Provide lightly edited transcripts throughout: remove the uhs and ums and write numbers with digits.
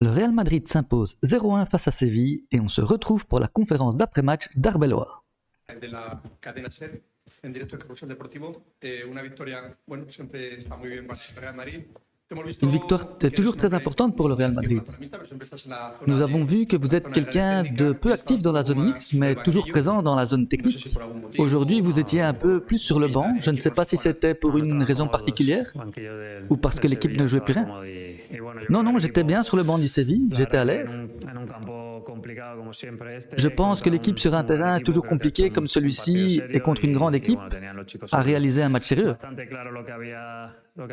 Le Real Madrid s'impose 0-1 face à Séville et on se retrouve pour la conférence d'après-match d'Arbeloa. De la cadena SER en directo de Carrusel Deportivo, una victoria, bueno, siempre está muy bien para el Real Madrid. Une victoire est toujours très importante pour le Real Madrid. Nous avons vu que vous êtes quelqu'un de peu actif dans la zone mixte, mais toujours présent dans la zone technique. Aujourd'hui, vous étiez un peu plus sur le banc. Je ne sais pas si c'était pour une raison particulière ou parce que l'équipe ne jouait plus rien. Non, j'étais bien sur le banc du Séville, j'étais à l'aise. Je pense que l'équipe sur un terrain toujours compliqué comme celui-ci et contre une grande équipe a réalisé un match sérieux.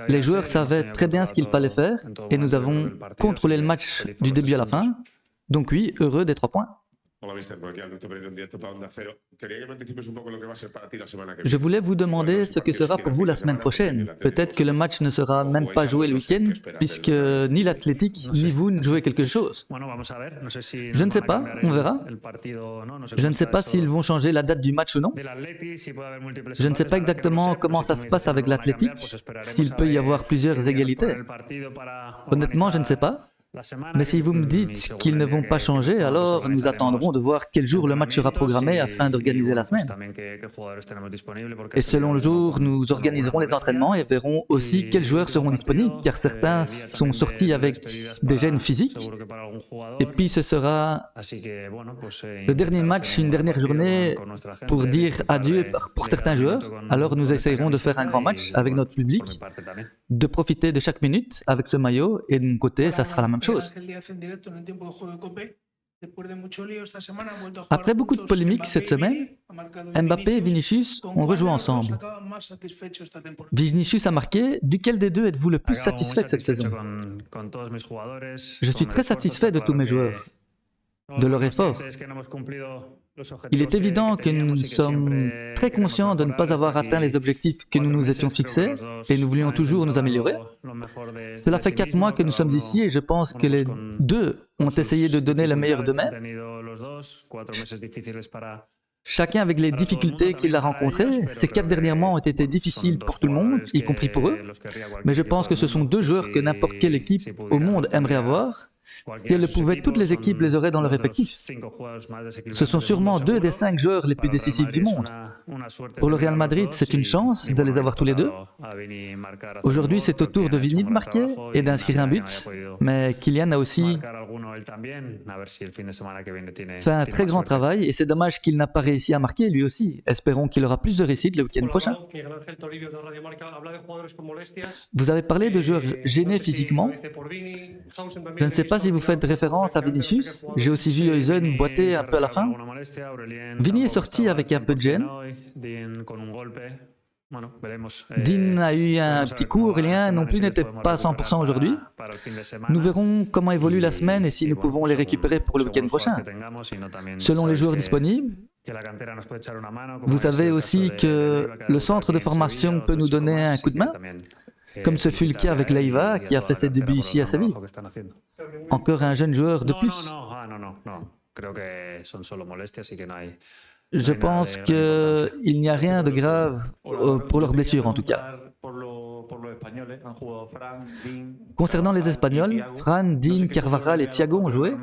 Les joueurs savaient très bien ce qu'il fallait faire et nous avons contrôlé le match du début à la fin. Donc oui, heureux des 3 points. Je voulais vous demander ce que sera pour vous la semaine prochaine. Peut-être que le match ne sera même pas joué le week-end, puisque ni l'Athletic ni vous ne jouez quelque chose. Je ne sais pas, on verra. Je ne sais pas s'ils vont changer la date du match ou non. Je ne sais pas exactement comment ça se passe avec l'Athletic, s'il peut y avoir plusieurs égalités. Honnêtement, je ne sais pas. Mais si vous me dites qu'ils ne vont pas changer, alors nous attendrons de voir quel jour le match sera programmé afin d'organiser la semaine. Et selon le jour, nous organiserons les entraînements et verrons aussi quels joueurs seront disponibles, car certains sont sortis avec des gènes physiques. Et puis ce sera le dernier match, une dernière journée pour dire adieu pour certains joueurs. Alors nous essayerons de faire un grand match avec notre public, de profiter de chaque minute avec ce maillot, et de mon côté, ça sera la même chose. Après beaucoup de polémiques cette semaine, Mbappé et Vinicius ont rejoué ensemble. Vinicius a marqué. Duquel des deux êtes-vous le plus satisfait de cette saison? Je suis très satisfait de tous mes joueurs, de leur effort. Il est évident que nous sommes très conscients de ne pas avoir atteint les objectifs que nous nous étions fixés et nous voulions toujours nous améliorer. Cela fait 4 mois que nous sommes ici et je pense que les deux ont essayé de donner le meilleur d'eux-mêmes. Chacun avec les difficultés qu'il a rencontrées. Ces 4 derniers mois ont été difficiles pour tout le monde, y compris pour eux. Mais je pense que ce sont 2 joueurs que n'importe quelle équipe au monde aimerait avoir. Si elles le pouvaient, toutes les équipes les auraient dans leur effectif. Ce sont sûrement 2 des 5 joueurs les plus décisifs du monde. Pour le Real Madrid, c'est une chance de les avoir tous les 2. Aujourd'hui, c'est au tour de Vini de marquer et d'inscrire un but. Mais Kylian a aussi fait un très grand travail et c'est dommage qu'il n'a pas réussi à marquer lui aussi. Espérons qu'il aura plus de réussite le week-end prochain. Vous avez parlé de joueurs gênés physiquement. Je ne sais pas si vous faites référence à Vinicius. J'ai aussi vu Huijsen boiter un peu à la fin. Vini est sorti avec un peu de gêne. Dean a eu un petit coup, Aurélien non plus n'était pas à 100% aujourd'hui. Nous verrons comment évolue la semaine et si nous pouvons les récupérer pour le week-end prochain. Selon les joueurs disponibles, vous savez aussi que le centre de formation peut nous donner un coup de main, comme ce fut le cas avec Leiva qui a fait ses débuts ici à Séville. Encore un jeune joueur de plus. Je pense qu'il n'y a rien de grave pour leurs blessures en tout cas. Concernant les Espagnols, Fran, Dean, Carvajal et Thiago ont joué.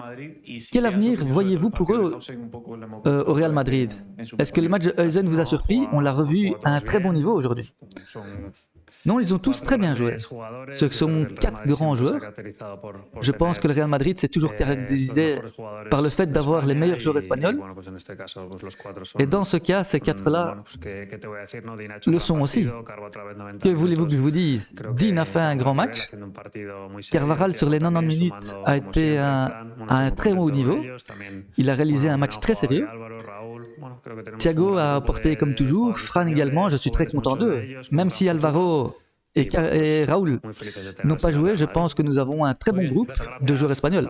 Quel avenir voyez-vous pour eux au Real Madrid? Est-ce que le match de Huijsen vous a surpris? On l'a revu à un très bon niveau aujourd'hui. Non, ils ont tous très bien joué. Ce sont 4 grands joueurs. Je pense que le Real Madrid s'est toujours caractérisé par le fait d'avoir les meilleurs joueurs espagnols. Et dans ce cas, ces 4-là le sont aussi. Que voulez-vous que je vous dise? Dean a fait un grand match. Carvajal, sur les 90 minutes, a été à un très haut niveau. Il a réalisé un match très sérieux. Thiago a apporté comme toujours. Fran également, je suis très content d'eux. Même si Alvaro et Raúl n'ont pas joué, je pense que nous avons un très bon groupe de joueurs espagnols.